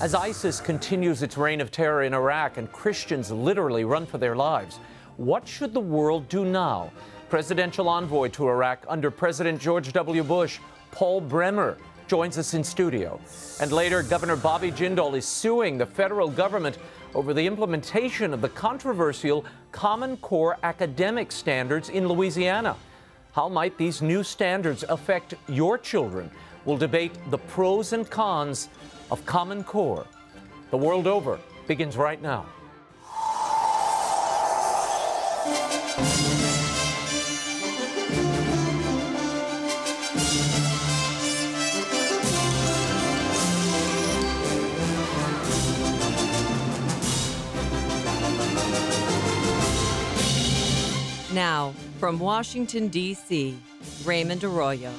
As ISIS continues its reign of terror in Iraq and Christians literally run for their lives, what should the world do now? Presidential envoy to Iraq under President George W. Bush, Paul BREMER, joins us in studio. And later, Governor Bobby Jindal is suing the federal government over the implementation of the controversial Common Core academic standards in Louisiana. How might these new standards affect your children? We'll debate the pros and cons of Common Core. The World Over begins right now. Now, from Washington, D.C., Raymond Arroyo.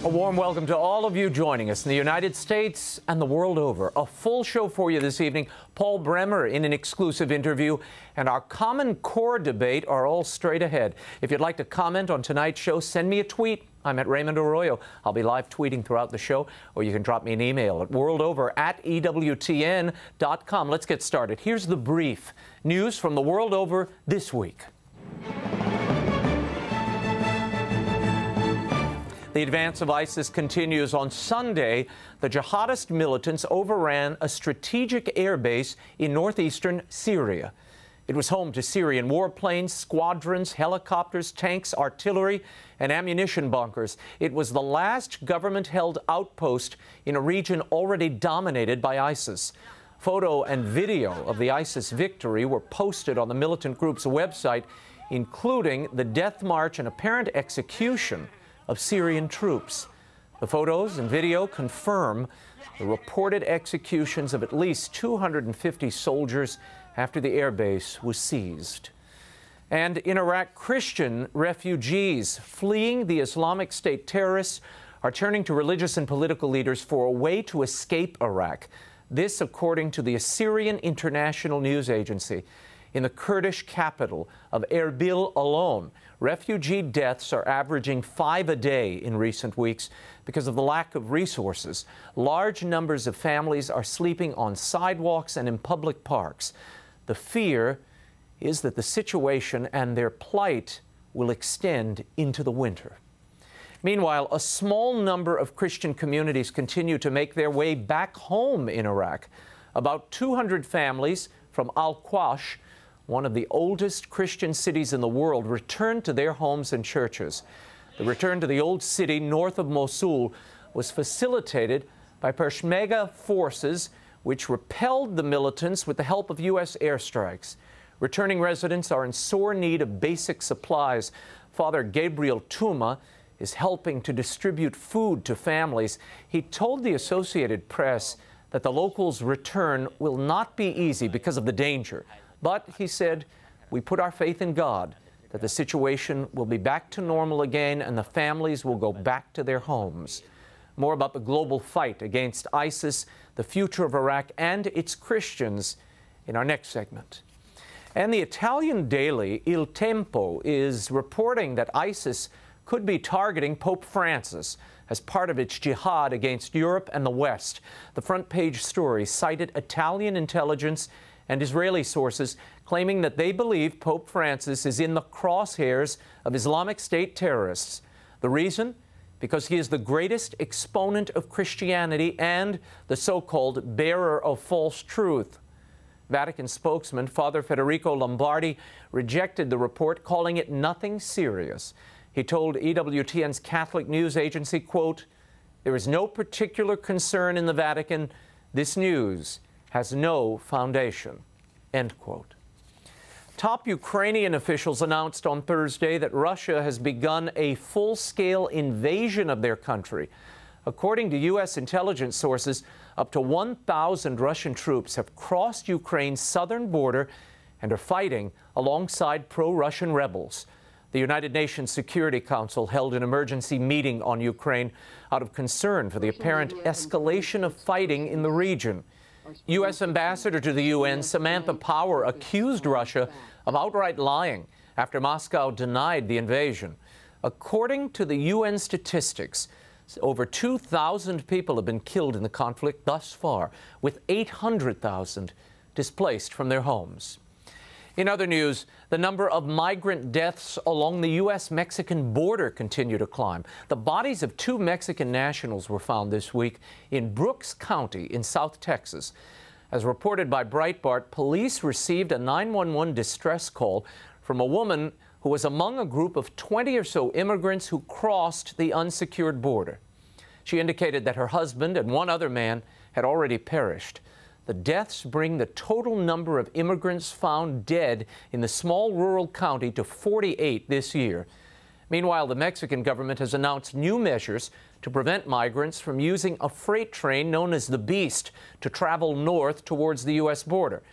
A warm welcome to all of you joining us in the United States and the world over. A full show for you this evening. Paul BREMER in an exclusive interview, and our Common Core debate are all straight ahead. If you'd like to comment on tonight's show, send me a tweet. I'm at Raymond Arroyo. I'll be live tweeting throughout the show, or you can drop me an email at worldover@EWTN.com. Let's get started. Here's the brief. News from the world over this week. The advance of ISIS continues. On Sunday, the jihadist militants overran a strategic airbase in northeastern Syria. It was home to Syrian warplanes, squadrons, helicopters, tanks, artillery, and ammunition bunkers. It was the last government-held outpost in a region already dominated by ISIS. Photo and video of the ISIS victory were posted on the militant group's website, including the death march and apparent execution of Syrian troops. The photos and video confirm the reported executions of at least 250 soldiers after the airbase was seized. And in Iraq, Christian refugees fleeing the Islamic State terrorists are turning to religious and political leaders for a way to escape Iraq. This, according to the Assyrian International News Agency. In the Kurdish capital of Erbil alone, refugee deaths are averaging 5 a day in recent weeks because of the lack of resources. Large numbers of families are sleeping on sidewalks and in public parks. The fear is that the situation and their plight will extend into the winter. Meanwhile, a small number of Christian communities continue to make their way back home in Iraq. About 200 families from Al-Qash, one of the oldest Christian cities in the world, returned to their homes and churches. The return to the old city north of Mosul was facilitated by Peshmerga forces, which repelled the militants with the help of U.S. airstrikes. Returning residents are in sore need of basic supplies. Father Gabriel Tuma is helping to distribute food to families. He told the Associated Press that the locals' return will not be easy because of the danger. But, he said, we put our faith in God that the situation will be back to normal again and the families will go back to their homes. More about the global fight against ISIS, the future of Iraq, and its Christians in our next segment. And the Italian daily Il Tempo is reporting that ISIS could be targeting Pope Francis as part of its jihad against Europe and the West. The front page story cited Italian intelligence and Israeli sources claiming that they believe Pope Francis is in the crosshairs of Islamic State terrorists. The reason? Because he is the greatest exponent of Christianity and the so-called bearer of false truth. Vatican spokesman Father Federico Lombardi rejected the report, calling it nothing serious. He told EWTN's Catholic news agency, quote, "There is no particular concern in the Vatican. This news has no foundation," end quote. Top Ukrainian officials announced on Thursday that Russia has begun a full-scale invasion of their country. According to U.S. intelligence sources, up to 1,000 Russian troops have crossed Ukraine's southern border and are fighting alongside pro-Russian rebels. The United Nations Security Council held an emergency meeting on Ukraine out of concern for the apparent escalation of fighting in the region. U.S. Ambassador to the UN, Samantha Power, accused Russia of outright lying after Moscow denied the invasion. According to the UN statistics, Over 2,000 people have been killed in the conflict thus far, with 800,000 displaced from their homes. In other news, the number of migrant deaths along the U.S.-Mexican border continue to climb. The bodies of 2 Mexican nationals were found this week in Brooks County in South Texas. As reported by Breitbart, police received a 911 distress call from a woman who was among a group of 20 or so immigrants who crossed the unsecured border. She indicated that her husband and 1 other man had already perished. The deaths bring the total number of immigrants found dead in the small rural county to 48 this year. Meanwhile, the Mexican government has announced new measures to prevent migrants from using a freight train known as the Beast to travel north towards the U.S. border.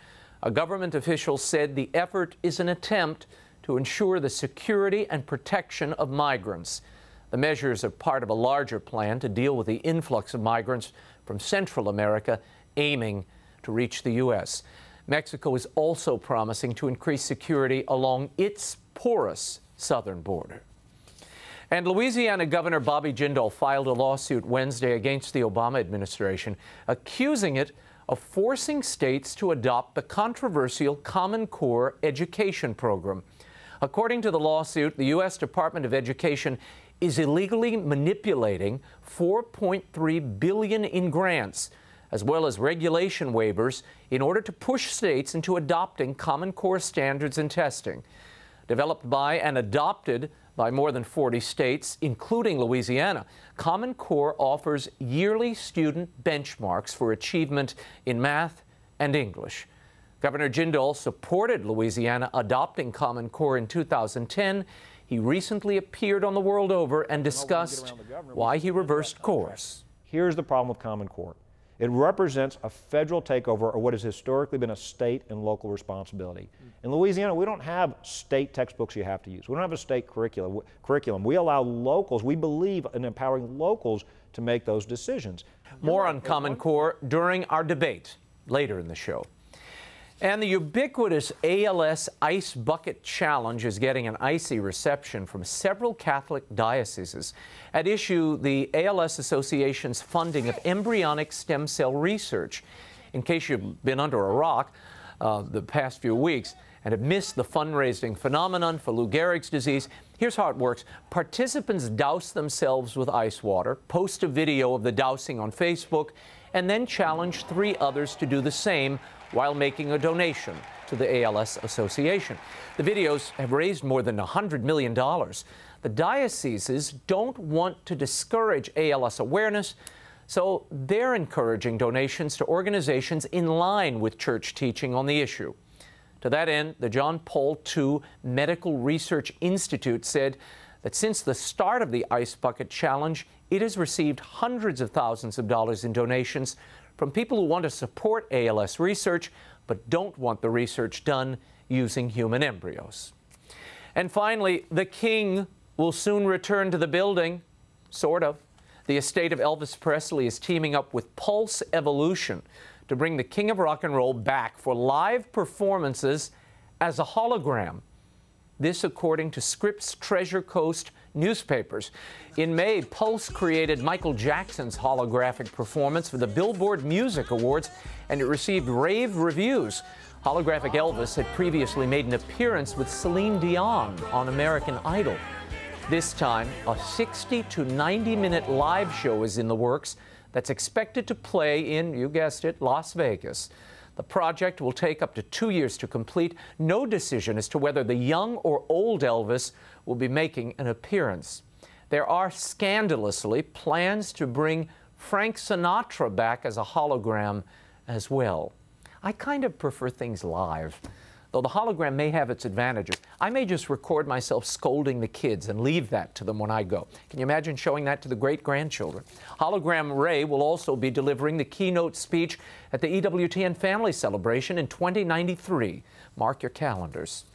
A government official said the effort is an attempt to ensure the security and protection of migrants. The measures are part of a larger plan to deal with the influx of migrants from Central America aiming to reach the U.S. Mexico is also promising to increase security along its porous southern border. And Louisiana Governor Bobby Jindal filed a lawsuit Wednesday against the Obama administration, accusing it of forcing states to adopt the controversial Common Core education program. According to the lawsuit, the U.S. Department of Education is illegally manipulating $4.3 billion in grants, as well as regulation waivers, in order to push states into adopting Common Core standards and testing. Developed by and adopted by more than 40 states, including Louisiana, Common Core offers yearly student benchmarks for achievement in math and English. Governor Jindal supported Louisiana adopting Common Core in 2010. He recently appeared on The World Over and discussed why he reversed course. Here's the problem with Common Core. It represents a federal takeover of what has historically been a state and local responsibility. In Louisiana, we don't have state textbooks you have to use. We don't have a state curriculum. We allow locals, we believe in empowering locals to make those decisions. More on Common Core during our debate later in the show. And the ubiquitous ALS Ice Bucket Challenge is getting an icy reception from several Catholic dioceses. At issue, the ALS Association's funding of embryonic stem cell research. In case you've been under a rock the past few weeks and have missed the fundraising phenomenon for Lou Gehrig's disease, here's how it works. Participants douse themselves with ice water, post a video of the dousing on Facebook, and then challenge 3 others to do the same while making a donation to the ALS Association. The videos have raised more than $100 million. The dioceses don't want to discourage ALS awareness, so they're encouraging donations to organizations in line with church teaching on the issue. To that end, the John Paul II Medical Research Institute said that since the start of the Ice Bucket Challenge, it has received hundreds of thousands of dollars in donations from people who want to support ALS research but don't want the research done using human embryos. And finally, the King will soon return to the building, sort of. The estate of Elvis Presley is teaming up with Pulse Evolution to bring the King of Rock and Roll back for live performances as a hologram. This according to Scripps Treasure Coast newspapers. In May, Pulse created Michael Jackson's holographic performance for the Billboard Music Awards, and it received rave reviews. Holographic Elvis had previously made an appearance with Celine Dion on American Idol. This time, a 60 to 90-minute live show is in the works that's expected to play in, you guessed it, Las Vegas. The project will take up to 2 years to complete. No decision as to whether the young or old Elvis will be making an appearance. There are scandalously plans to bring Frank Sinatra back as a hologram as well. I kind of prefer things live, though the hologram may have its advantages. I may just record myself scolding the kids and leave that to them when I go. Can you imagine showing that to the great-grandchildren? Hologram Ray will also be delivering the keynote speech at the EWTN Family Celebration in 2093. Mark your calendars.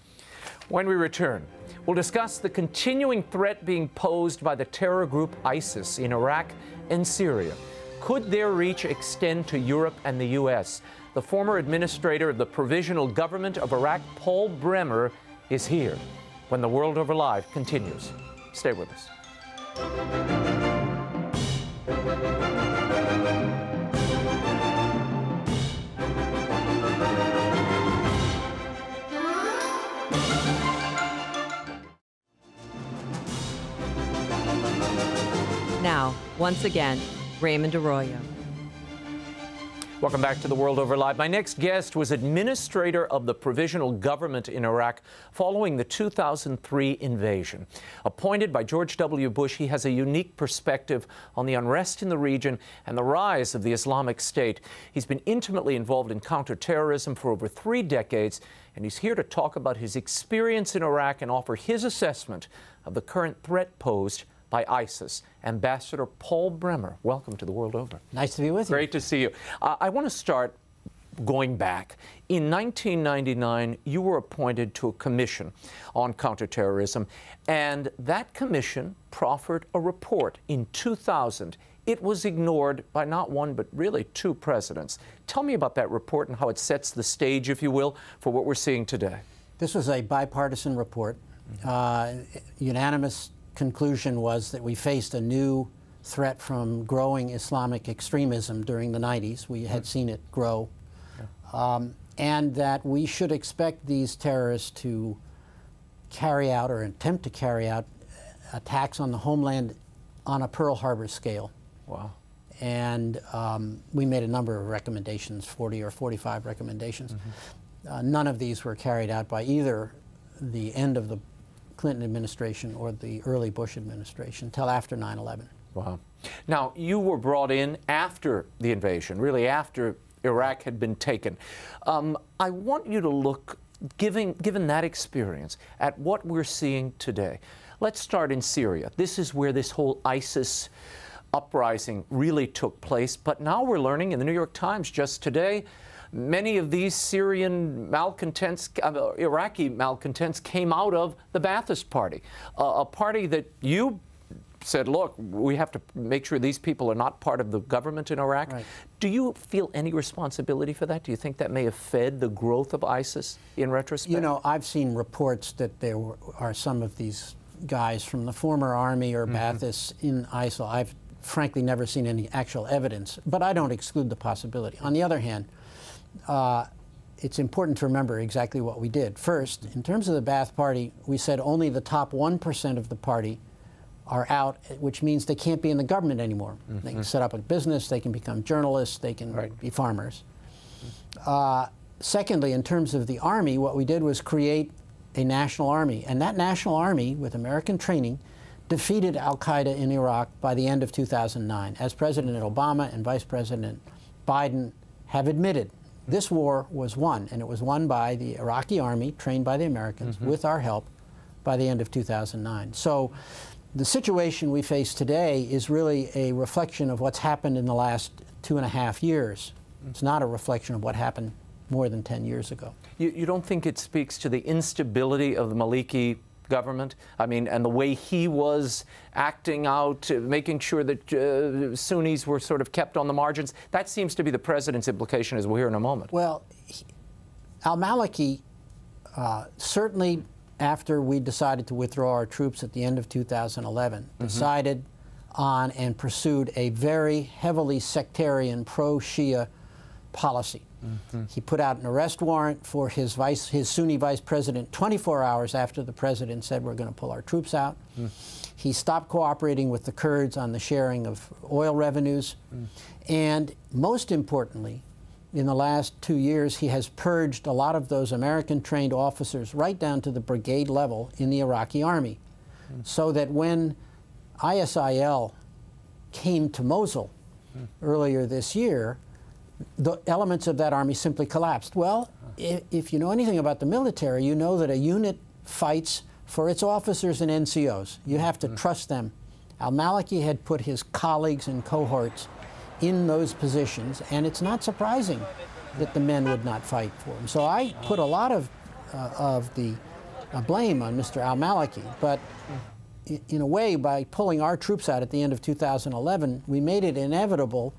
When we return, we'll discuss the continuing threat being posed by the terror group ISIS in Iraq and Syria. Could their reach extend to Europe and the U.S.? The former administrator of the Provisional Government of Iraq, Paul BREMER, is here when The World Over Live continues. Stay with us. once again, Raymond Arroyo. Welcome back to The World Over Live. My next guest was administrator of the provisional government in Iraq following the 2003 invasion. Appointed by George W. Bush, he has a unique perspective on the unrest in the region and the rise of the Islamic State. He's been intimately involved in counterterrorism for over 3 decades, and he's here to talk about his experience in Iraq and offer his assessment of the current threat posed by ISIS. Ambassador Paul Bremer, welcome to The World Over. Nice to be with you. Great to see you. I want to start going back. In 1999, you were appointed to a commission on counterterrorism, and that commission proffered a report in 2000. It was ignored by not one, but really 2 presidents. Tell me about that report and how it sets the stage, if you will, for what we're seeing today. This was a bipartisan report. Unanimous conclusion was that we faced a new threat from growing Islamic extremism during the 90s. We had seen it grow. And that we should expect these terrorists to carry out or attempt to carry out attacks on the homeland on a Pearl Harbor scale. Wow. And we made a number of recommendations, 40 or 45 recommendations. None of these were carried out by either the end of the Clinton administration or the early Bush administration until after 9/11. Wow. Now, you were brought in after the invasion, really after Iraq had been taken. I want you to look, given that experience, at what we're seeing today. Let's start in Syria. This is where this whole ISIS uprising really took place, but now we're learning in the New York Times just today, many of these Syrian malcontents, Iraqi malcontents came out of the Ba'athist Party, a party that you said, look, we have to make sure these people are not part of the government in Iraq. Right. Do you feel any responsibility for that? Do you think that may have fed the growth of ISIS in retrospect? You know, I've seen reports that there are some of these guys from the former army or Ba'athists in ISIL. I've frankly never seen any actual evidence, but I don't exclude the possibility. On the other hand, it's important to remember exactly what we did. First, in terms of the Ba'ath Party, we said only the top 1% of the party are out, which means they can't be in the government anymore. They can set up a business, they can become journalists, they can be farmers. Secondly, in terms of the army, what we did was create a national army. And that national army, with American training, defeated al-Qaeda in Iraq by the end of 2009. As President Obama and Vice President Biden have admitted, this war was won, and it was won by the Iraqi army, trained by the Americans, with our help, by the end of 2009. So the situation we face today is really a reflection of what's happened in the last 2.5 years. It's not a reflection of what happened more than 10 years ago. You don't think it speaks to the instability of the Maliki government? I mean, and the way he was acting out, making sure that Sunnis were sort of kept on the margins? That seems to be the president's implication, as we'll hear in a moment. Well, al-Maliki certainly, after we decided to withdraw our troops at the end of 2011, decided on and pursued a very heavily sectarian pro-Shia policy. He put out an arrest warrant for his Sunni vice president 24 hours after the president said we're going to pull our troops out. He stopped cooperating with the Kurds on the sharing of oil revenues. And most importantly, in the last 2 years, he has purged a lot of those American-trained officers right down to the brigade level in the Iraqi army. So that when ISIL came to Mosul earlier this year, the elements of that army simply collapsed. Well, if you know anything about the military, you know that a unit fights for its officers and NCOs. You have to trust them. Al-Maliki had put his colleagues and cohorts in those positions, and it's not surprising that the men would not fight for him. So I put a lot of the blame on Mr. Al-Maliki, but in a way, by pulling our troops out at the end of 2011, we made it inevitable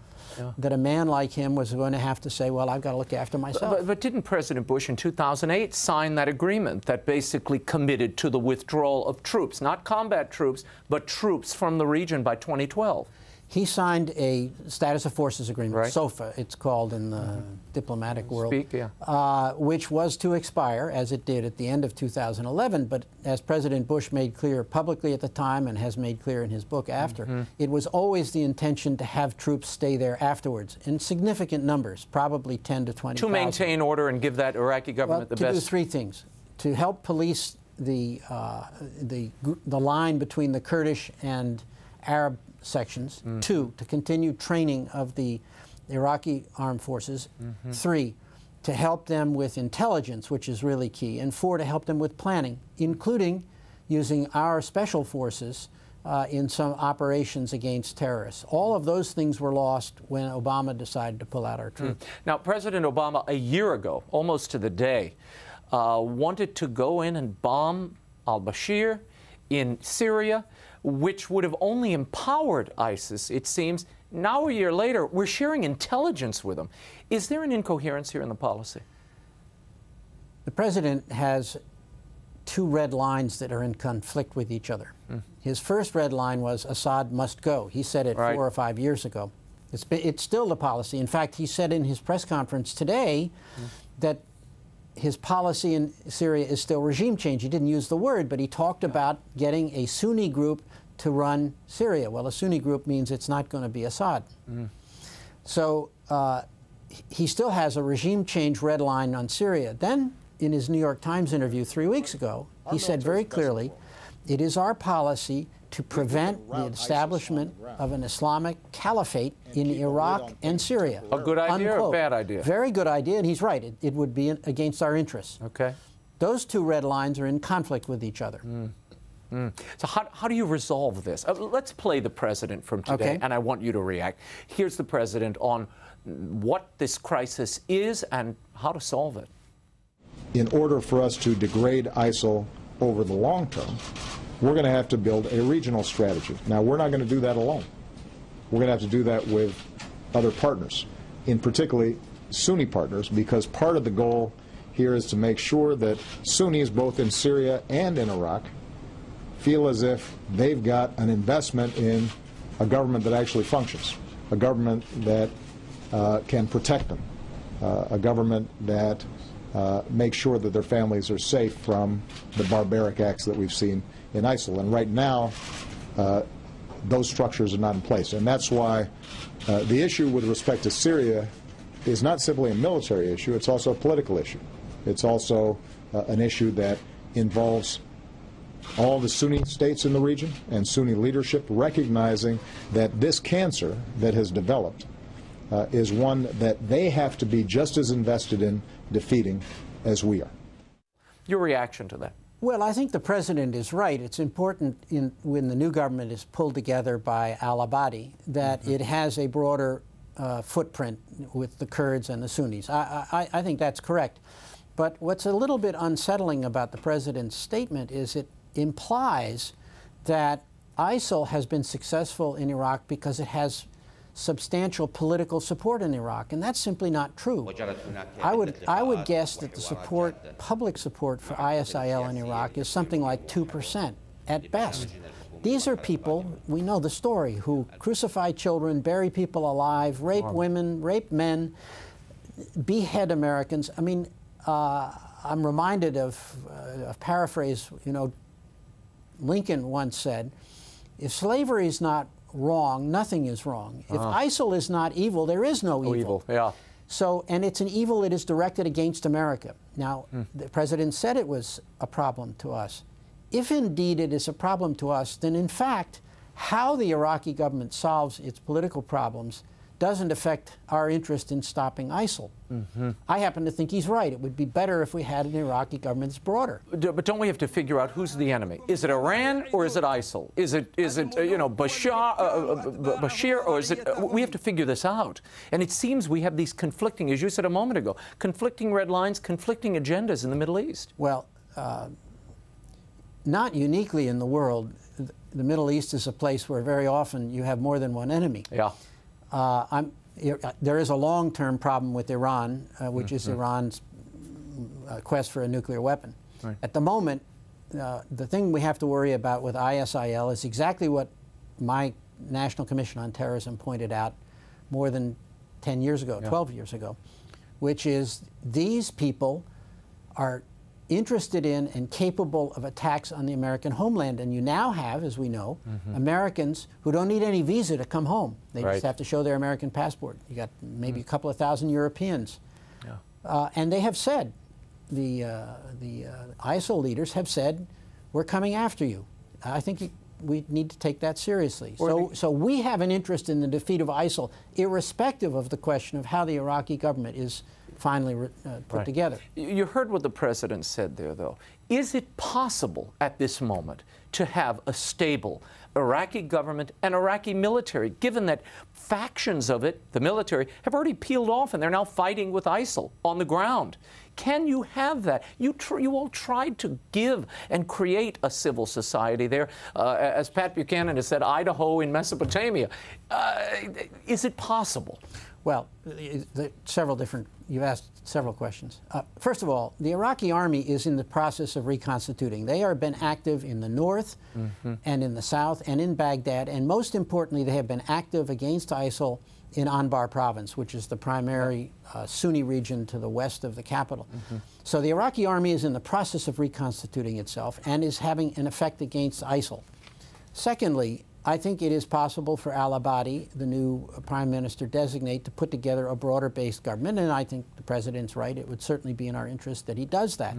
that a man like him was going to have to say, well, I've got to look after myself. But didn't President Bush in 2008 sign that agreement that basically committed to the withdrawal of troops, not combat troops, but troops from the region by 2012? He signed a Status of Forces Agreement, Right. SOFA, it's called in the diplomatic world, yeah. which was to expire, as it did at the end of 2011. But as President Bush made clear publicly at the time and has made clear in his book after, it was always the intention to have troops stay there afterwards in significant numbers, probably 10 to 20,000. To maintain order and give that Iraqi government the to best. do three things: to help police the line between the Kurdish and Arab sections. 2, to continue training of the Iraqi armed forces. 3, to help them with intelligence, which is really key. And 4, to help them with planning, including using our special forces in some operations against terrorists. All of those things were lost when Obama decided to pull out our troops. Now, President Obama, a year ago, almost to the day, wanted to go in and bomb al-Bashir in Syria, which would have only empowered ISIS, it seems. Now, a year later, we're sharing intelligence with them. Is there an incoherence here in the policy? The president has 2 red lines that are in conflict with each other. His first red line was Assad must go. He said it 4 or 5 years ago. It's still the policy. In fact, he said in his press conference today that his policy in Syria is still regime change. He didn't use the word, but he talked about getting a Sunni group to run Syria. Well, a Sunni group means it's not going to be Assad. So he still has a regime change red line on Syria. Then, in his New York Times interview 3 weeks ago, he said very clearly, it is our policy to prevent the establishment of an Islamic caliphate in Iraq and Syria. A good idea or a bad idea? Very good idea, and he's right. It would be against our interests. Okay. Those 2 red lines are in conflict with each other. So how do you resolve this? Let's play the president from today, and I want you to react. Here's the president on what this crisis is and how to solve it. In order for us to degrade ISIL over the long term, we're going to have to build a regional strategy. Now, we're not going to do that alone. We're going to have to do that with other partners, in particularly Sunni partners, because part of the goal here is to make sure that Sunnis, both in Syria and in Iraq, feel as if they've got an investment in a government that actually functions, a government that can protect them, a government that makes sure that their families are safe from the barbaric acts that we've seen in ISIL. And right now, those structures are not in place. And that's why the issue with respect to Syria is not simply a military issue, it's also a political issue. It's also an issue that involves all the Sunni states in the region and Sunni leadership recognizing that this cancer that has developed is one that they have to be just as invested in defeating as we are. Your reaction to that? Well, I think the president is right. It's important when the new government is pulled together by al-Abadi that it has a broader footprint with the Kurds and the Sunnis. I think that's correct. But what's a little bit unsettling about the president's statement is it implies that ISIL has been successful in Iraq because it has substantial political support in Iraq, and that's simply not true. I would guess that the support, public support for ISIL in Iraq is something like 2% at best. These are people, we know the story, who crucify children, bury people alive, rape women, rape men, behead Americans. I mean, I'm reminded of a paraphrase, you know, Lincoln once said, if slavery is not wrong, nothing is wrong. If ISIL is not evil, there is no evil. Yeah. So, and it's an evil that is directed against America. Now, the president said it was a problem to us. If indeed it is a problem to us, then in fact, how the Iraqi government solves its political problems doesn't affect our interest in stopping ISIL. I happen to think he's right. It would be better if we had an Iraqi government that's broader. But don't we have to figure out who's the enemy? Is it Iran or is it ISIL? Is it you know, Bashir, or is it? We have to figure this out. And it seems we have these conflicting, as you said a moment ago, conflicting red lines, conflicting agendas in the Middle East. Well, not uniquely in the world. The Middle East is a place where very often you have more than one enemy. Yeah. There is a long-term problem with Iran, which is Iran's quest for a nuclear weapon. Right. At the moment, the thing we have to worry about with ISIL is exactly what my National Commission on Terrorism pointed out more than 10 years ago, 12 years ago, which is these people are interested in and capable of attacks on the American homeland. And you now have, as we know, Americans who don't need any visa to come home. They just have to show their American passport. You got maybe a couple of thousand Europeans. And they have said, the ISIL leaders have said, we're coming after you. I think we need to take that seriously. So we have an interest in the defeat of ISIL, irrespective of the question of how the Iraqi government is finally put together. You heard what the president said there, though. Is it possible at this moment to have a stable Iraqi government and Iraqi military, given that factions of it, the military, have already peeled off and they're now fighting with ISIL on the ground? Can you have that? You all tried to give and create a civil society there. As Pat Buchanan has said, Idaho in Mesopotamia. Is it possible? Well, you've asked several questions. First of all, the Iraqi army is in the process of reconstituting. They have been active in the north and in the south and in Baghdad, and most importantly, they have been active against ISIL in Anbar province, which is the primary Sunni region to the west of the capital. So the Iraqi army is in the process of reconstituting itself and is having an effect against ISIL. Secondly, I think it is possible for al-Abadi, the new prime minister designate, to put together a broader-based government, and I think the president's right. It would certainly be in our interest that he does that.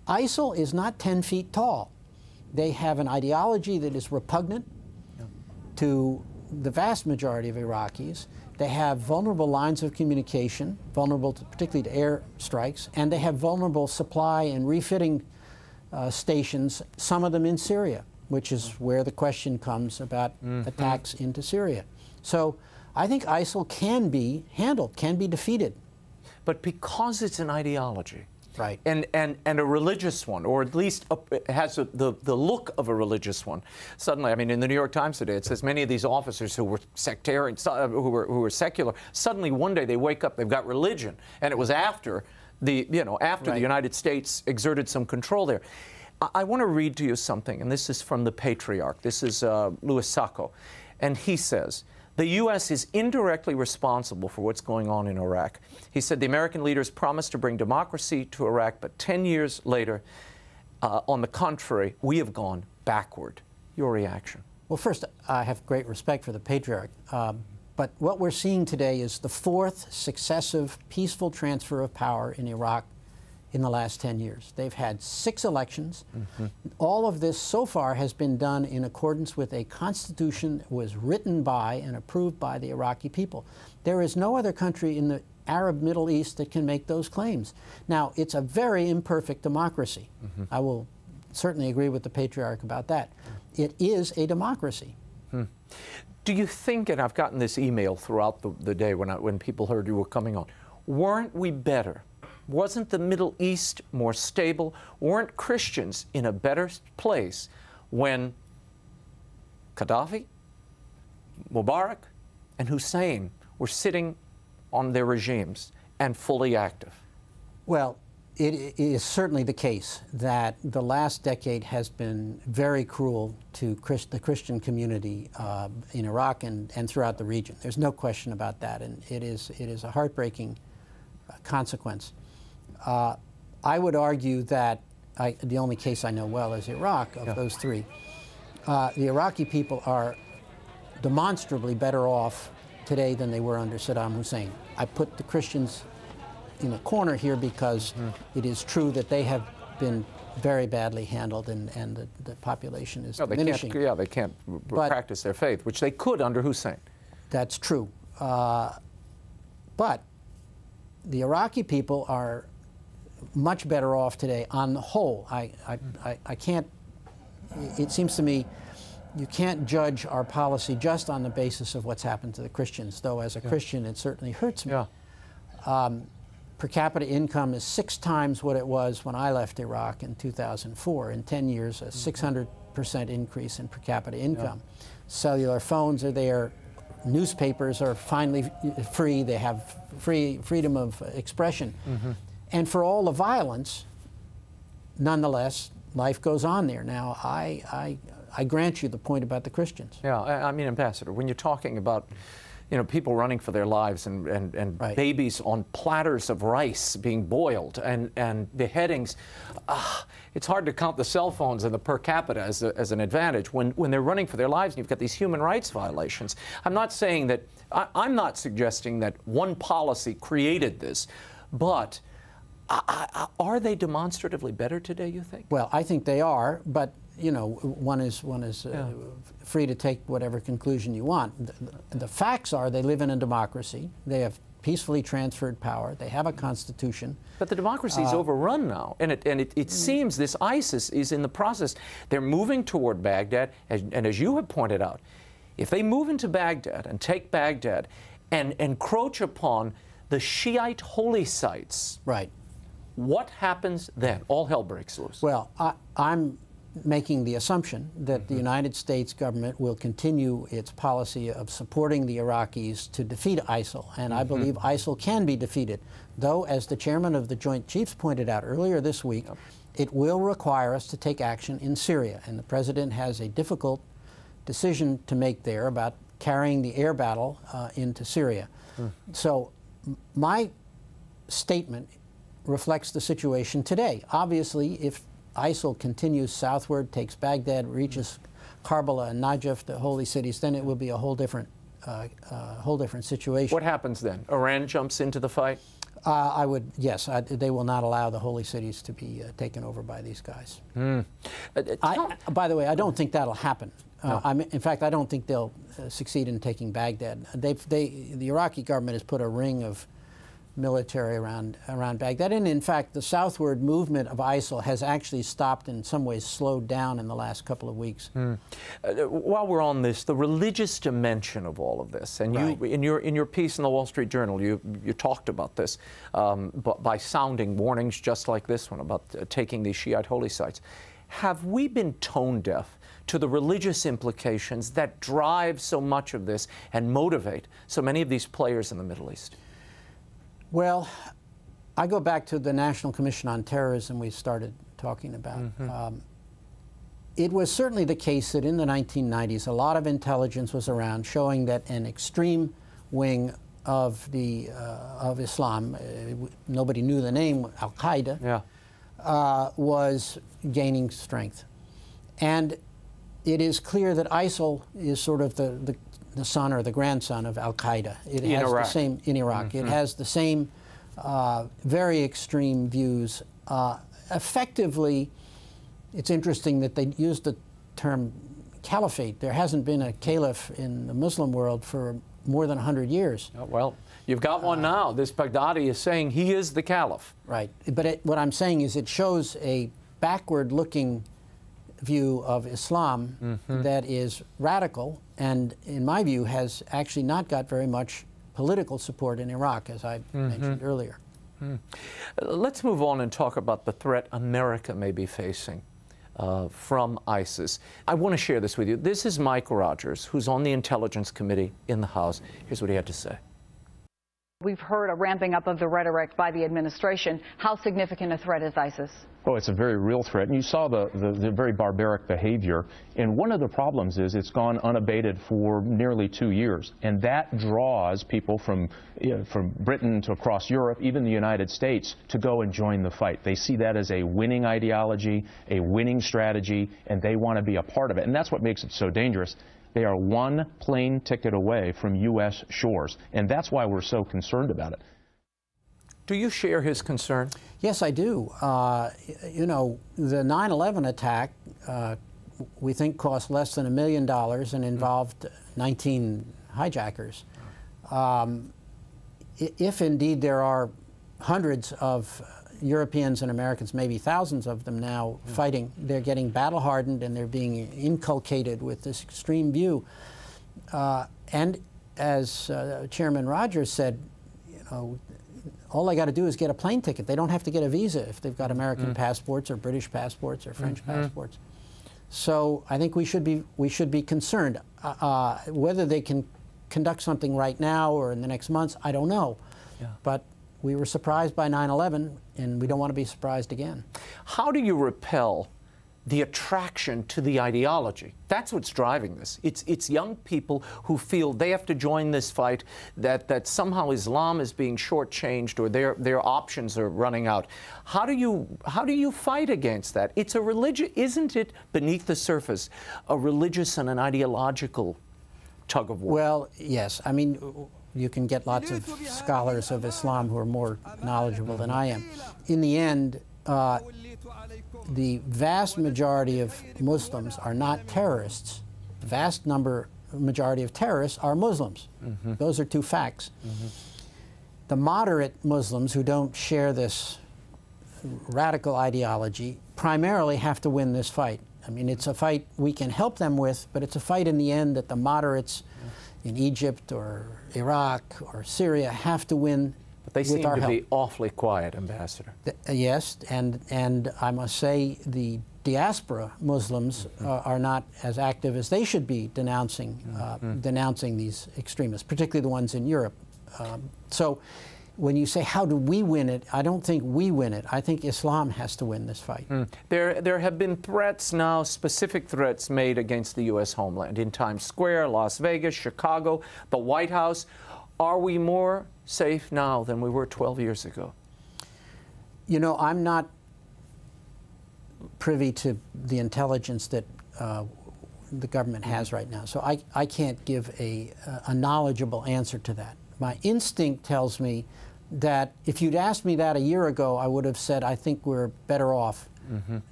ISIL is not 10 feet tall. They have an ideology that is repugnant to the vast majority of Iraqis. They have vulnerable lines of communication, vulnerable particularly to air strikes, and they have vulnerable supply and refitting stations, some of them in Syria, which is where the question comes about attacks into Syria. So I think ISIL can be handled, can be defeated. But because it's an ideology, right, and a religious one, or at least it has the look of a religious one, suddenly, I mean, in the New York Times today, it says many of these officers who were sectarian, who were secular, suddenly one day they wake up, they've got religion, and it was after the United States exerted some control there. I want to read to you something, and this is from the Patriarch. This is Louis Sacco, and he says, the U.S. is indirectly responsible for what's going on in Iraq. He said the American leaders promised to bring democracy to Iraq, but 10 years later, on the contrary, we have gone backward. Your reaction? Well, first, I have great respect for the Patriarch, but what we're seeing today is the fourth successive peaceful transfer of power in Iraq in the last 10 years. They've had 6 elections. All of this so far has been done in accordance with a constitution that was written by and approved by the Iraqi people. There is no other country in the Arab Middle East that can make those claims. Now, it's a very imperfect democracy. I will certainly agree with the Patriarch about that. It is a democracy. Do you think, and I've gotten this email throughout the day when people heard you were coming on, weren't we better? Wasn't the Middle East more stable? Weren't Christians in a better place when Gaddafi, Mubarak, and Hussein were sitting on their regimes and fully active? Well, it is certainly the case that the last decade has been very cruel to the Christian community in Iraq and throughout the region. There's no question about that, and it is a heartbreaking consequence. I would argue that the only case I know well is Iraq, of those 3. The Iraqi people are demonstrably better off today than they were under Saddam Hussein. I put the Christians in a corner here because it is true that they have been very badly handled and the population is diminishing. They can't practice their faith, which they could under Hussein. That's true. But the Iraqi people are much better off today on the whole. I can't, it seems to me, you can't judge our policy just on the basis of what's happened to the Christians, though as a Christian it certainly hurts me. Per capita income is 6 times what it was when I left Iraq in 2004. In 10 years, a 600% increase in per capita income. Cellular phones are there. Newspapers are finally free. They have freedom of expression. And for all the violence, nonetheless, life goes on there. Now, I I grant you the point about the Christians. Yeah, I mean, Ambassador, when you're talking about, you know, people running for their lives and Right. babies on platters of rice being boiled and beheadings, it's hard to count the cell phones and the per capita as an advantage when they're running for their lives and you've got these human rights violations. I'm not saying that, I'm not suggesting that one policy created this, but are they demonstratively better today, you think? Well, I think they are, but you know, one is free to take whatever conclusion you want. The facts are they live in a democracy. They have peacefully transferred power. They have a constitution. But the democracy is overrun now, and it seems this ISIS is in the process. They're moving toward Baghdad, and as you have pointed out, if they move into Baghdad and take Baghdad and encroach upon the Shiite holy sites, Right. what happens then? All hell breaks loose. Well, I'm making the assumption that the United States government will continue its policy of supporting the Iraqis to defeat ISIL, and I believe ISIL can be defeated. Though, as the chairman of the Joint Chiefs pointed out earlier this week, it will require us to take action in Syria, and the president has a difficult decision to make there about carrying the air battle into Syria. So my statement reflects the situation today. Obviously, if ISIL continues southward, takes Baghdad, reaches Karbala and Najaf, the holy cities, then it will be a whole different situation. What happens then? Iran jumps into the fight? Yes, they will not allow the holy cities to be taken over by these guys. By the way, I don't think that'll happen. In fact, I don't think they'll succeed in taking Baghdad. The Iraqi government has put a ring of military around Baghdad, and in fact, the southward movement of ISIL has actually stopped, in some ways slowed down in the last couple of weeks. While we're on this, the religious dimension of all of this, and you, in your piece in the Wall Street Journal, you talked about this by sounding warnings just like this one about taking these Shiite holy sites. Have we been tone deaf to the religious implications that drive so much of this and motivate so many of these players in the Middle East? Well, I go back to the National Commission on Terrorism we started talking about. It was certainly the case that in the 1990s, a lot of intelligence was around showing that an extreme wing of Islam, nobody knew the name, Al-Qaeda, was gaining strength. And it is clear that ISIL is sort of the son or the grandson of Al-Qaeda. It has the same in Iraq. It has the same very extreme views. Effectively, it's interesting that they used the term caliphate. There hasn't been a caliph in the Muslim world for more than 100 years. Well, you've got one now. This Baghdadi is saying he is the caliph. Right. But what I'm saying is it shows a backward-looking view of Islam that is radical and, in my view, has actually not got very much political support in Iraq, as I mentioned earlier. Let's move on and talk about the threat America may be facing from ISIS. I want to share this with you. This is Mike Rogers, who's on the Intelligence Committee in the House. Here's what he had to say. We've heard a ramping up of the rhetoric by the administration. How significant a threat is ISIS? Oh, it's a very real threat. And you saw the very barbaric behavior. And one of the problems is it's gone unabated for nearly 2 years. And that draws people from Britain to across Europe, even the United States, to go and join the fight. They see that as a winning ideology, a winning strategy, and they want to be a part of it. And that's what makes it so dangerous. They are one plane ticket away from U.S. shores. And that's why we're so concerned about it. Do you share his concern? Yes, I do. You know, the 9/11 attack, we think, cost less than $1 million and involved 19 hijackers. If indeed there are hundreds of Europeans and Americans, maybe thousands of them now fighting, they're getting battle-hardened and they're being inculcated with this extreme view. And as Chairman Rogers said, you know, all they got to do is get a plane ticket. They don't have to get a visa if they've got American passports or British passports or French passports. So I think we should be concerned. Whether they can conduct something right now or in the next months, I don't know. But we were surprised by 9/11, and we don't want to be surprised again. How do you repel the attraction to the ideology. That's what's driving this. It's young people who feel they have to join this fight, that somehow Islam is being shortchanged or their options are running out. How do you fight against that? It's a religion, isn't it, beneath the surface, a religious and an ideological tug of war? Well, yes. I mean, you can get lots of scholars of Islam who are more knowledgeable than I am. In the end, the vast majority of Muslims are not terrorists. The vast majority of terrorists are Muslims. Those are two facts. The moderate Muslims who don't share this radical ideology primarily have to win this fight. I mean, it's a fight we can help them with, but it's a fight in the end that the moderates in Egypt or Iraq or Syria have to win. But they seem to be awfully quiet, Ambassador. Yes, and I must say the diaspora Muslims are not as active as they should be denouncing these extremists, particularly the ones in Europe. So when you say, how do we win it, I don't think we win it. I think Islam has to win this fight. There have been threats now, specific threats made against the U.S. homeland in Times Square, Las Vegas, Chicago, the White House. Are we more safe now than we were 12 years ago? You know, I'm not privy to the intelligence that the government has right now, so I can't give a knowledgeable answer to that. My instinct tells me that if you'd asked me that a year ago, I would have said, I think we're better off.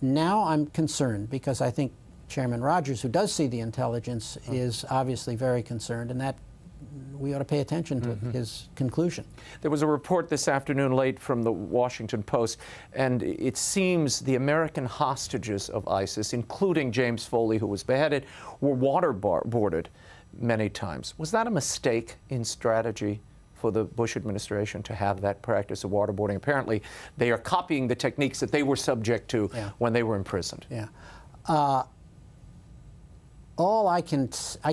Now I'm concerned because I think Chairman Rogers, who does see the intelligence, is obviously very concerned, and that we ought to pay attention to his conclusion. There was a report this afternoon late from the Washington Post, and it seems the American hostages of ISIS, including James Foley, who was beheaded, were waterboarded many times. Was that a mistake in strategy for the Bush administration to have that practice of waterboarding? Apparently, they are copying the techniques that they were subject to when they were imprisoned. Yeah. I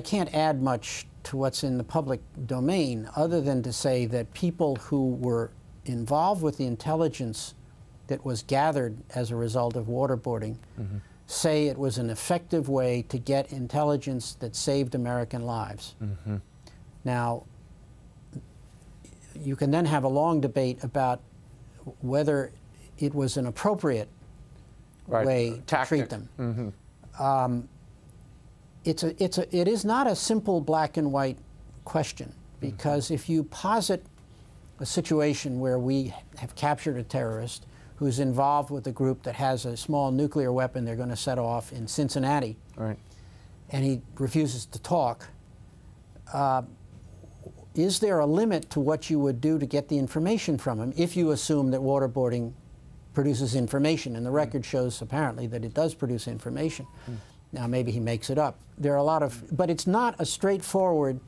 can't add much to what's in the public domain other than to say that people who were involved with the intelligence that was gathered as a result of waterboarding say it was an effective way to get intelligence that saved American lives. Now, you can then have a long debate about whether it was an appropriate way to treat them. It is not a simple black and white question, because if you posit a situation where we have captured a terrorist who's involved with a group that has a small nuclear weapon they're going to set off in Cincinnati, and he refuses to talk, is there a limit to what you would do to get the information from him if you assume that waterboarding produces information? And the record shows apparently that it does produce information. Now, maybe he makes it up. There are a lot of, but it's not a straightforward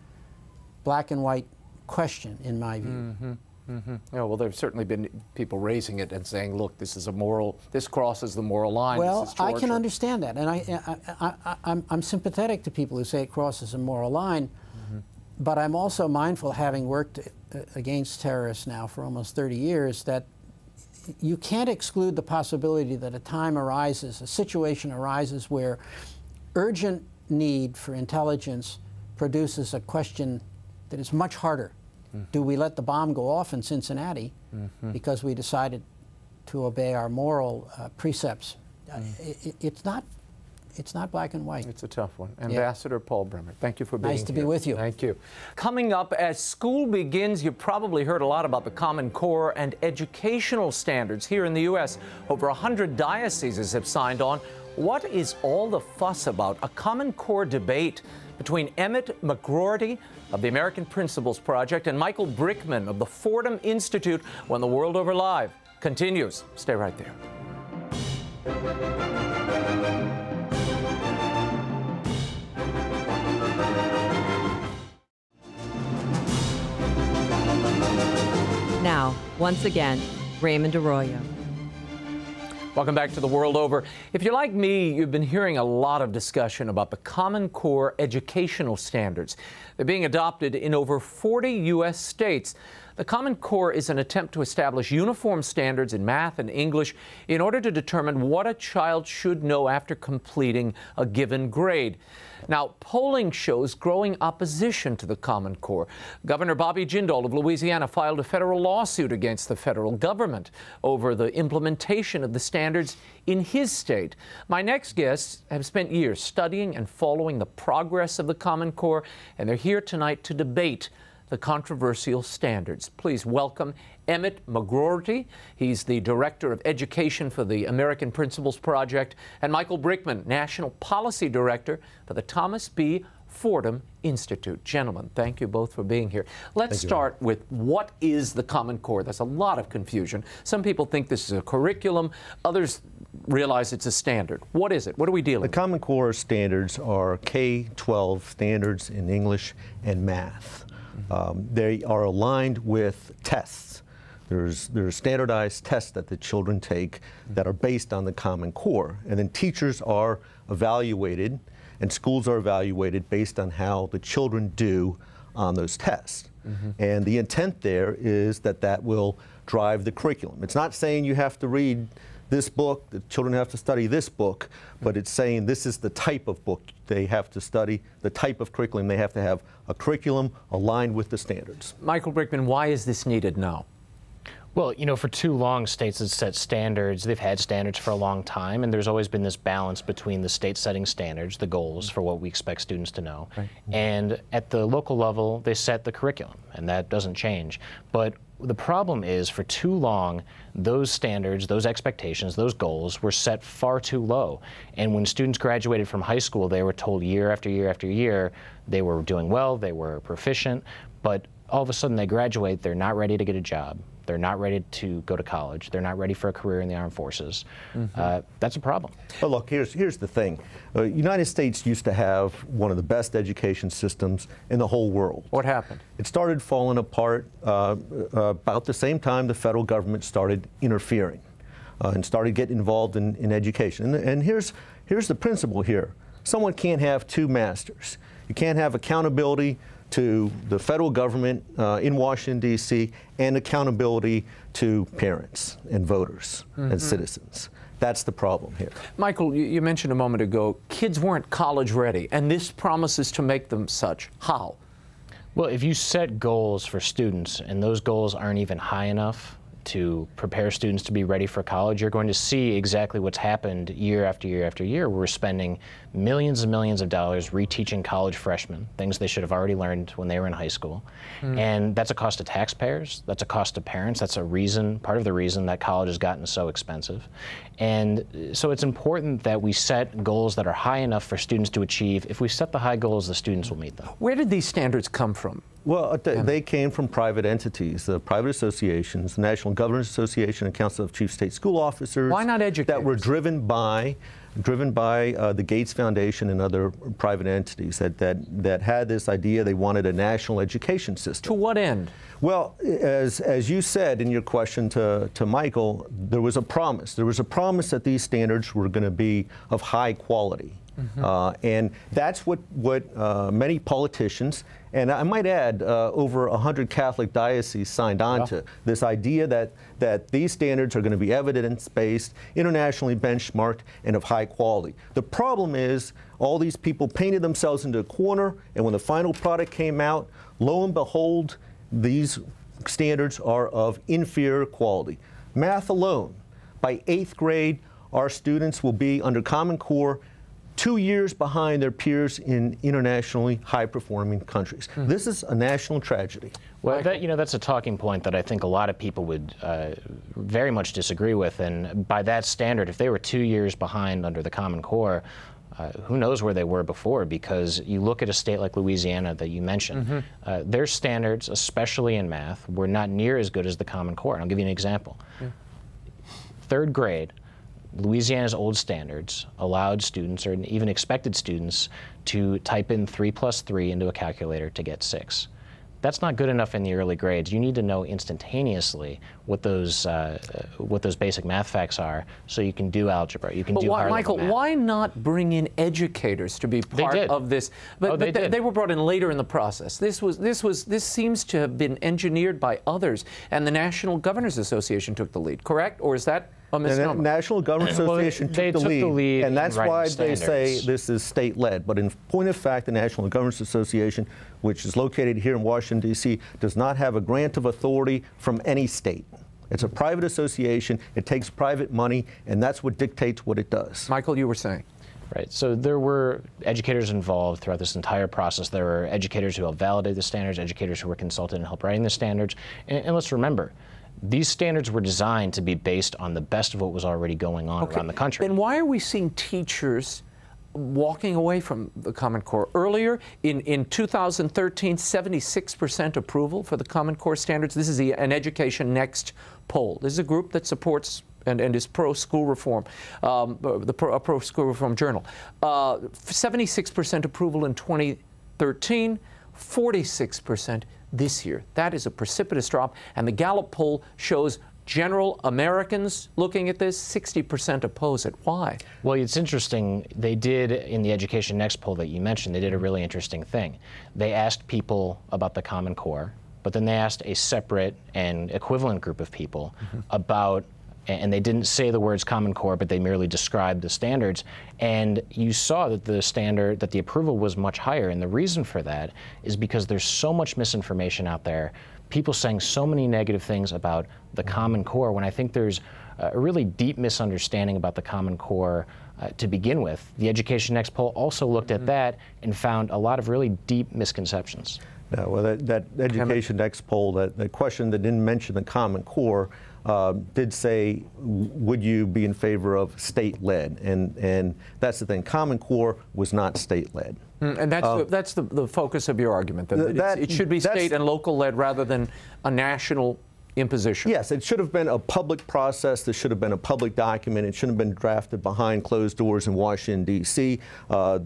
black and white question, in my view. Yeah, well, there's certainly been people raising it and saying, look, this is a moral, this crosses the moral line. Well, I can understand that, and I'm sympathetic to people who say it crosses a moral line, but I'm also mindful, having worked against terrorists now for almost 30 years, that you can't exclude the possibility that a time arises, a situation arises where urgent need for intelligence produces a question that is much harder. Do we let the bomb go off in Cincinnati because we decided to obey our moral precepts? It's not black and white. It's a tough one. Ambassador Paul Bremer, thank you for being here. Nice to be with you. Thank you. Coming up, as school begins, you've probably heard a lot about the Common Core and educational standards here in the U.S. Over 100 dioceses have signed on. What is all the fuss about? A Common Core debate between EMMETT MCGROARTY of the American Principles Project and Michael BRICKMAN of the Fordham Institute when the World Over Live continues. Stay right there. Now, once again, Raymond Arroyo. Welcome back to The World Over. If you're like me, you've been hearing a lot of discussion about the Common Core educational standards. They're being adopted in over 40 U.S. states. The Common Core is an attempt to establish uniform standards in math and English in order to determine what a child should know after completing a given grade. Now, polling shows growing opposition to the Common Core. Governor Bobby Jindal of Louisiana filed a federal lawsuit against the federal government over the implementation of the standards in his state. My next guests have spent years studying and following the progress of the Common Core, and they're here tonight to debate the controversial standards. Please welcome EMMETT MCGROARTY. He's the Director of Education for the American Principles Project, and Michael BRICKMAN, National Policy Director for the Thomas Fordham Institute. Gentlemen, thank you both for being here. Let's start with what is the Common Core? There's a lot of confusion. Some people think this is a curriculum. Others realize it's a standard. What is it? What are we dealing with? The Common Core standards are K-12 standards in English and math. They are aligned with tests. There's standardized tests that the children take that are based on the Common Core, and then teachers are evaluated and schools are evaluated based on how the children do on those tests. And the intent there is that that will drive the curriculum. It's not saying you have to read this book, the children have to study this book, but it's saying this is the type of book they have to study, the type of curriculum. They have to have a curriculum aligned with the standards. Michael BRICKMAN, why is this needed now? Well, you know, for too long, states have set standards. They've had standards for a long time, and there's always been this balance between the state setting standards, the goals for what we expect students to know, and at the local level, they set the curriculum, and that doesn't change. But the problem is, for too long, those standards, those expectations, those goals were set far too low. And when students graduated from high school, they were told year after year after year they were doing well, they were proficient, but all of a sudden they graduate, they're not ready to get a job. They're not ready to go to college. They're not ready for a career in the armed forces. That's a problem. But look, here's the thing. United States used to have one of the best education systems in the whole world. What happened? It started falling apart about the same time the federal government started interfering and started getting involved in education. And here's the principle here. Someone can't have two masters. You can't have accountability to the federal government in Washington, D.C., and accountability to parents and voters and citizens. That's the problem here. Michael, you mentioned a moment ago, kids weren't college ready, and this promises to make them such. How? Well, if you set goals for students and those goals aren't even high enough to prepare students to be ready for college, you're going to see exactly what's happened year after year after year. We're spending millions and millions of dollars reteaching college freshmen things they should have already learned when they were in high school. And that's a cost to taxpayers, that's a cost to parents, that's a reason, part of the reason that college has gotten so expensive. And so it's important that we set goals that are high enough for students to achieve. If we set the high goals, the students will meet them. Where did these standards come from? Well, they came from private entities, the private associations, the National Governors Association and Council of Chief State School Officers. Why not educators? That were driven by the Gates Foundation and other private entities that had this idea they wanted a national education system. To what end? Well, as you said in your question to Michael, there was a promise. There was a promise that these standards were going to be of high quality. And that's what many politicians, and I might add over 100 Catholic dioceses signed on to this idea that these standards are going to be evidence-based, internationally benchmarked, and of high quality. The problem is all these people painted themselves into a corner, and when the final product came out, lo and behold, these standards are of inferior quality. Math alone, by 8th grade, our students will be under Common Core 2 years behind their peers in internationally high-performing countries. This is a national tragedy. Well, that's a talking point that I think a lot of people would very much disagree with. And by that standard, if they were 2 years behind under the Common Core, who knows where they were before? Because you look at a state like Louisiana that you mentioned, their standards, especially in math, were not near as good as the Common Core. And I'll give you an example. 3rd grade, Louisiana's old standards allowed students, or even expected students, to type in 3 + 3 into a calculator to get 6. That's not good enough in the early grades. You need to know instantaneously what those basic math facts are, so you can do algebra. You can do higher Michael, level math. why not bring in educators to be part of this? But they were brought in later in the process. This seems to have been engineered by others, and the National Governors Association took the lead. Correct, or is that a misnomer? The National Governors Association took the lead, and that's why they say this is state-led. But in point of fact, the National Governors Association, which is located here in Washington, D.C., does not have a grant of authority from any state. It's a private association. It takes private money, and that's what dictates what it does. Michael, you were saying. Right. So there were educators involved throughout this entire process. There were educators who helped validate the standards, educators who were consulted and helped writing the standards. And let's remember, these standards were designed to be based on the best of what was already going on around the country. Then why are we seeing teachers walking away from the Common Core? Earlier, in 2013, 76% approval for the Common Core standards. This is an Education Next poll. This is a group that supports and is pro-school reform, a pro-school reform journal. 76% approval in 2013, 46% this year. That is a precipitous drop, and the Gallup poll shows general Americans looking at this, 60% oppose it. Why? Well, it's interesting. They did, in the Education Next poll that you mentioned, they did a really interesting thing. They asked people about the Common Core, but then they asked a separate and equivalent group of people about, and they didn't say the words Common Core, but they merely described the standards. And you saw that the approval was much higher. And the reason for that is because there's so much misinformation out there, people saying so many negative things about the Common Core, when I think there's a really deep misunderstanding about the Common Core to begin with. The Education Next poll also looked at that and found a lot of really deep misconceptions. Yeah, well, that Education Next poll, that question that didn't mention the Common Core, did say, would you be in favor of state-led? And that's the thing. Common Core was not state-led. And that's the focus of your argument, that it should be state and local led rather than a national imposition. Yes, it should have been a public process. This should have been a public document. It shouldn't have been drafted behind closed doors in Washington, D.C.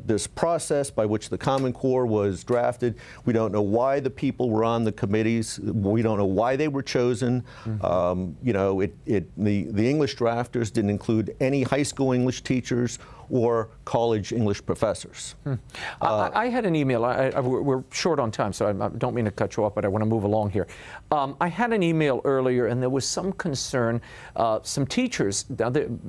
This process by which the Common Core was drafted, we don't know why the people were on the committees. We don't know why they were chosen. You know, the English drafters didn't include any high school English teachers or college English professors. I had an email. We're short on time, so I don't mean to cut you off, but I want to move along here. I had an email earlier, and there was some concern. Some teachers,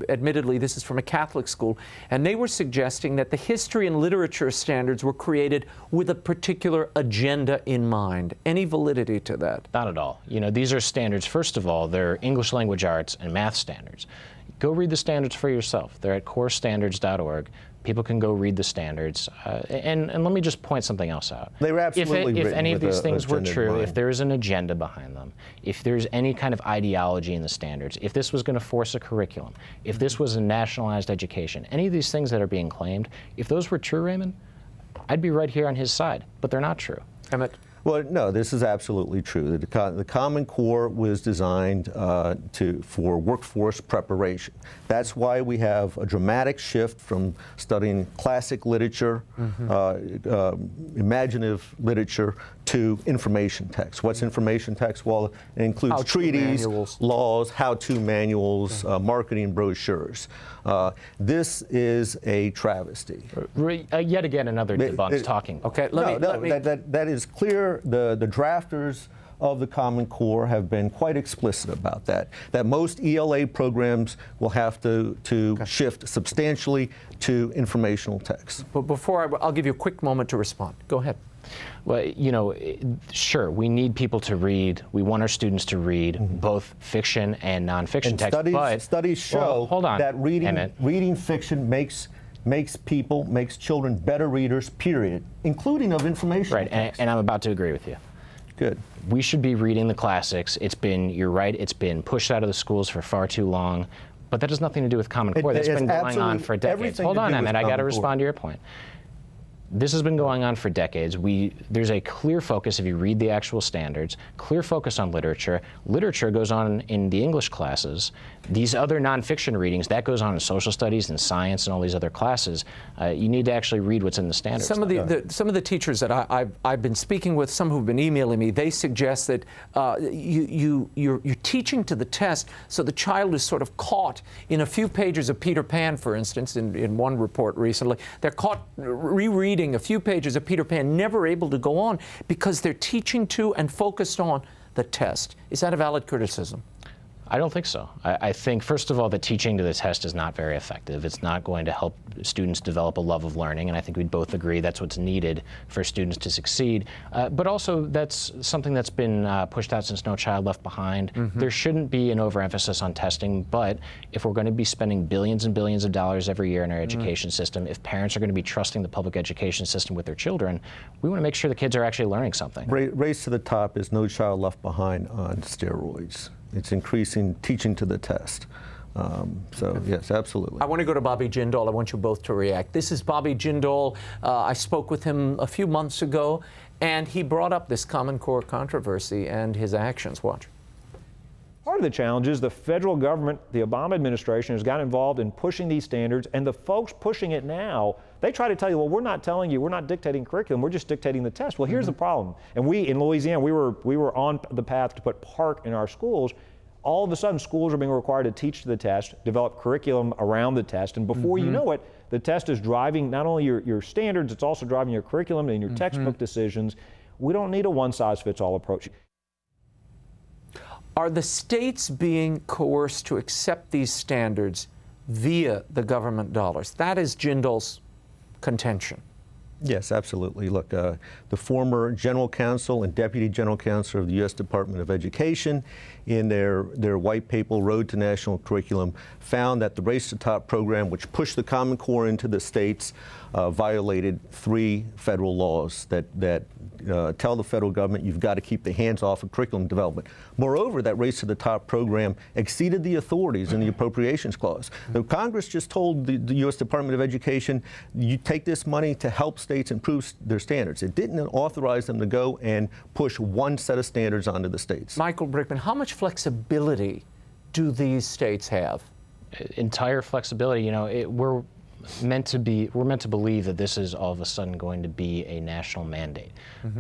admittedly, this is from a Catholic school, and they were suggesting that the history and literature standards were created with a particular agenda in mind. Any validity to that? Not at all. You know, these are standards. First of all, they're English language arts and math standards. Go read the standards for yourself. They're at corestandards.org. People can go read the standards. And let me just point something else out. They were absolutely if any of these things were true, if there's an agenda behind them, if there's any kind of ideology in the standards, if this was going to force a curriculum, if this was a nationalized education, any of these things that are being claimed, if those were true, Raymond, I'd be right here on his side. But they're not true. Emmett? Well, no, this is absolutely true. The Common Core was designed for workforce preparation. That's why we have a dramatic shift from studying classic literature, imaginative literature, to information text. What's information text? Well, it includes treaties, laws, how-to manuals, marketing brochures. This is a travesty. Yet again, another debunked talking. Okay, that is clear. The drafters of the Common Core have been quite explicit about that most ELA programs will have to shift substantially to informational text. But before I'll give you a quick moment to respond. Go ahead. Well, you know, sure, we need people to read. We want our students to read both fiction and nonfiction text. Studies show that reading fiction makes children better readers, period, including of information. Right, and I'm about to agree with you. Good. We should be reading the classics. It's been, you're right, it's been pushed out of the schools for far too long, but that has nothing to do with Common Core. That's been going on for decades. Hold on, Emmett, I got to respond to your point. This has been going on for decades. There's a clear focus, if you read the actual standards, clear focus on literature. Literature goes on in the English classes. These other nonfiction readings, that goes on in social studies and science and all these other classes. You need to actually read what's in the standards. Some of the teachers that I've been speaking with, some who've been emailing me, they suggest that you're teaching to the test, so the child is sort of caught in a few pages of Peter Pan, for instance, in one report recently. They're caught rereading a few pages of Peter Pan, never able to go on because they're teaching to and focused on the test. Is that a valid criticism? I don't think so. I think, first of all, that teaching to the test is not very effective. It's not going to help students develop a love of learning, and I think we'd both agree that's what's needed for students to succeed. But also, that's something that's been pushed out since No Child Left Behind. There shouldn't be an overemphasis on testing, but if we're going to be spending billions and billions of dollars every year in our education system, if parents are going to be trusting the public education system with their children, we want to make sure the kids are actually learning something. Race to the top is No Child Left Behind on steroids. It's increasing teaching to the test. So, yes, absolutely. I want to go to Bobby Jindal. I want you both to react. This is Bobby Jindal. I spoke with him a few months ago, and he brought up this Common Core controversy and his actions. Watch. Part of the challenge is the federal government, the Obama administration, has got involved in pushing these standards, and the folks pushing it now, they try to tell you, well, we're not telling you, we're not dictating curriculum, we're just dictating the test. Well, here's the problem. And we, in Louisiana, we were on the path to put PARCC in our schools. All of a sudden, schools are being required to teach to the test, develop curriculum around the test, and before you know it, the test is driving not only your standards, it's also driving your curriculum and your textbook decisions. We don't need a one-size-fits-all approach. Are the states being coerced to accept these standards via the government dollars? That is Jindal's contention. Yes, absolutely. Look, the former general counsel and deputy general counsel of the U.S. Department of Education, in their white paper, Road to National Curriculum, found that the Race to the Top program, which pushed the Common Core into the states, violated 3 federal laws that tell the federal government you've got to keep the hands off of curriculum development. Moreover, that Race to the Top program exceeded the authorities in the Appropriations Clause. The Congress just told the U.S. Department of Education, you take this money to help states improve their standards. It didn't authorize them to go and push one set of standards onto the states. Michael Brickman, how much flexibility do these states have? Entire flexibility. You know, we're meant to believe that this is all of a sudden going to be a national mandate.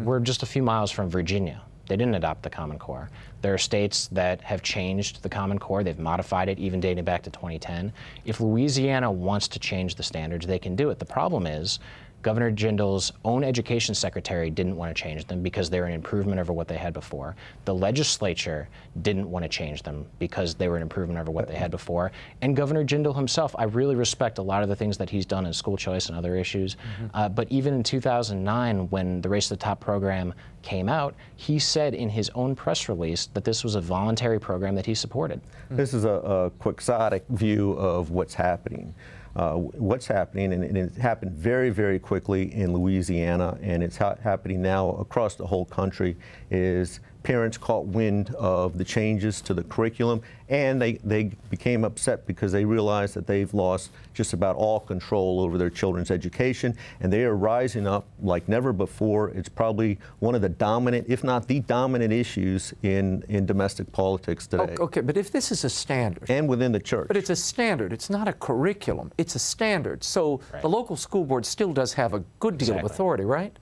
We're just a few miles from Virginia. They didn't adopt the Common Core. There are states that have changed the Common Core. They've modified it, even dating back to 2010. If Louisiana wants to change the standards, they can do it. The problem is Governor Jindal's own education secretary didn't want to change them because they were an improvement over what they had before. The legislature didn't want to change them because they were an improvement over what they had before. And Governor Jindal himself, I really respect a lot of the things that he's done in school choice and other issues. But even in 2009, when the Race to the Top program came out, he said in his own press release that this was a voluntary program that he supported. This is a quixotic view of what's happening. And it happened very, very quickly in Louisiana, and it's happening now across the whole country, is parents caught wind of the changes to the curriculum, and they became upset because they realized that they've lost just about all control over their children's education, and they are rising up like never before. It's probably one of the dominant, if not the dominant, issues in domestic politics today. Okay, but if this is a standard. And within the church. But it's a standard. It's not a curriculum. It's a standard. So the local school board still does have a good deal of authority, right?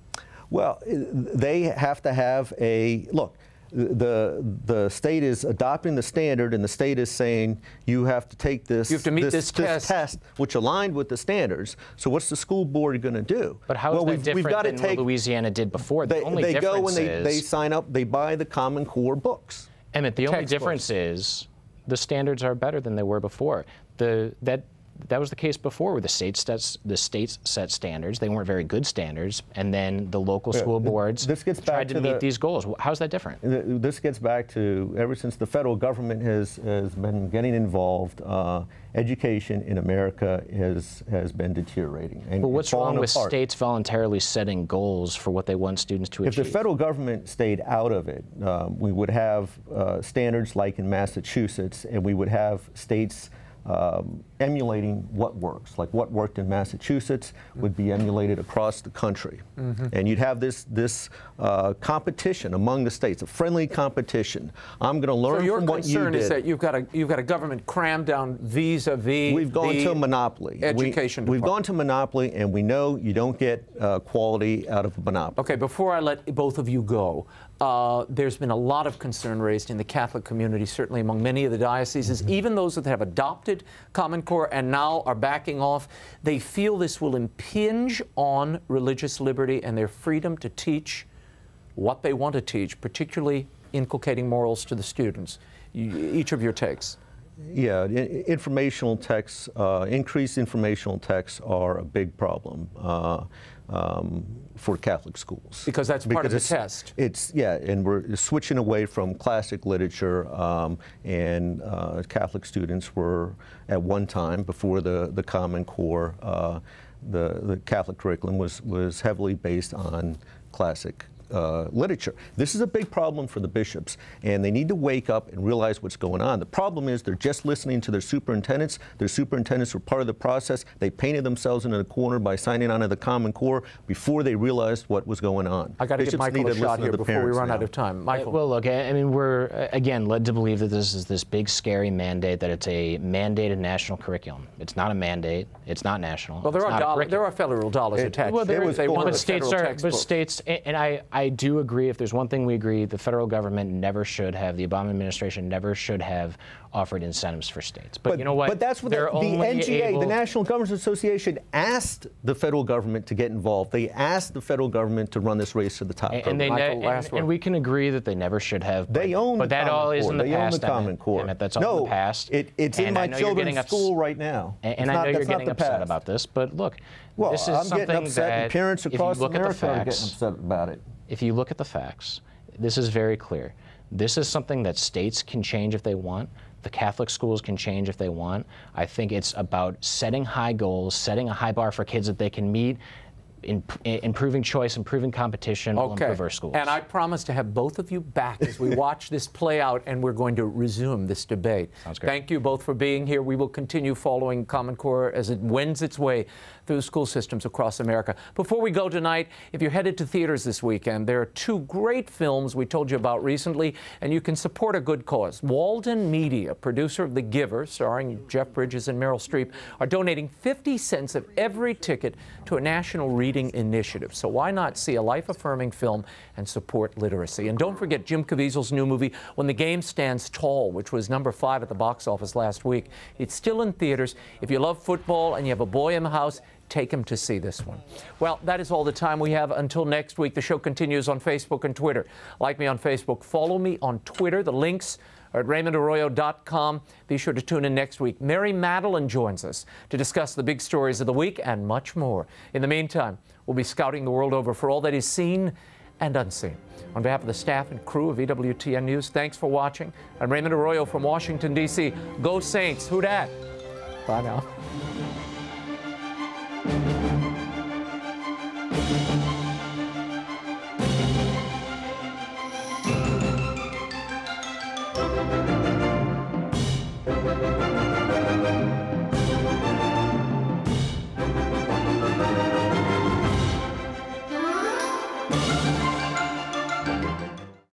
Well, they have to have a, look, the state is adopting the standard, and the state is saying you have to take this, you have to meet this test, which aligned with the standards. So what's the school board going to do? But how is that different than what Louisiana did before? The only difference go and is they sign up, they buy the Common Core books. Emmett, the only difference is the standards are better than they were before. That was the case before, where the states set standards. They weren't very good standards, and then the local school boards tried to meet these goals. How's that different? This gets back to, ever since the federal government has been getting involved, education in America has been deteriorating. But what's wrong with states voluntarily setting goals for what they want students to achieve? If the federal government stayed out of it, we would have standards like in Massachusetts, and we would have states emulating what works. Like what worked in Massachusetts would be emulated across the country. And you'd have this competition among the states, a friendly competition. I'm going to learn from what you did. So your concern is that you've got a government crammed down vis-a-vis We've gone to a monopoly. We've gone to monopoly, and we know you don't get quality out of a monopoly. Okay, before I let both of you go, there's been a lot of concern raised in the Catholic community, certainly among many of the dioceses, even those that have adopted Common Core and now are backing off. They feel this will impinge on religious liberty and their freedom to teach what they want to teach, particularly inculcating morals to the students. Each of your takes. Yeah, informational texts, increased informational texts are a big problem for Catholic schools. Because that's part of the test. Yeah, and we're switching away from classic literature, and Catholic students were, at one time, before the Common Core, the Catholic curriculum was heavily based on classic literature. This is a big problem for the bishops, and they need to wake up and realize what's going on. The problem is they're just listening to their superintendents. Their superintendents were part of the process. They painted themselves into the corner by signing on to the Common Core before they realized what was going on. I got to give Michael a shot here before we run out of time. Michael. Well, look, I mean, we're, again, led to believe that this is this big, scary mandate, that it's a mandated national curriculum. It's not a mandate. It's not national. Well, there are federal dollars attached. Well, but states, and I do agree, if there's one thing we agree, the federal government never should have, the Obama administration never should have offered incentives for states. But you know what? But that's what the NGA, the National Governors Association, asked the federal government to get involved. They asked the federal government to run this race to the top. And we can agree that they never should have. They own but that all is in the past. They own the Common Core. That's all in the past. It's in my children's school right now. And I know you're getting upset about this, but look, this is something that parents across America are getting upset about it. If you look at the facts, this is very clear. This is something that states can change if they want. The Catholic schools can change if they want. I think it's about setting high goals, setting a high bar for kids that they can meet, improving choice, improving competition will improve our schools. And I promise to have both of you back as we watch this play out, and we're going to resume this debate. Sounds great. Thank you both for being here. We will continue following Common Core as it wends its way through school systems across America. Before we go tonight, if you're headed to theaters this weekend, there are two great films we told you about recently, and you can support a good cause. Walden Media, producer of The Giver, starring Jeff Bridges and Meryl Streep, are donating 50 cents of every ticket to a national reading initiative. So why not see a life-affirming film and support literacy? And don't forget Jim Caviezel's new movie, When the Game Stands Tall, which was #5 at the box office last week. It's still in theaters. If you love football and you have a boy in the house, take him to see this one. Well, that is all the time we have until next week. The show continues on Facebook and Twitter. Like me on Facebook. Follow me on Twitter. The links are at RaymondArroyo.com. Be sure to tune in next week. Mary Madeline joins us to discuss the big stories of the week and much more. In the meantime, we'll be scouting the world over for all that is seen and unseen. On behalf of the staff and crew of EWTN News, thanks for watching. I'm Raymond Arroyo from Washington, D.C. Go Saints. Who dat? Bye now.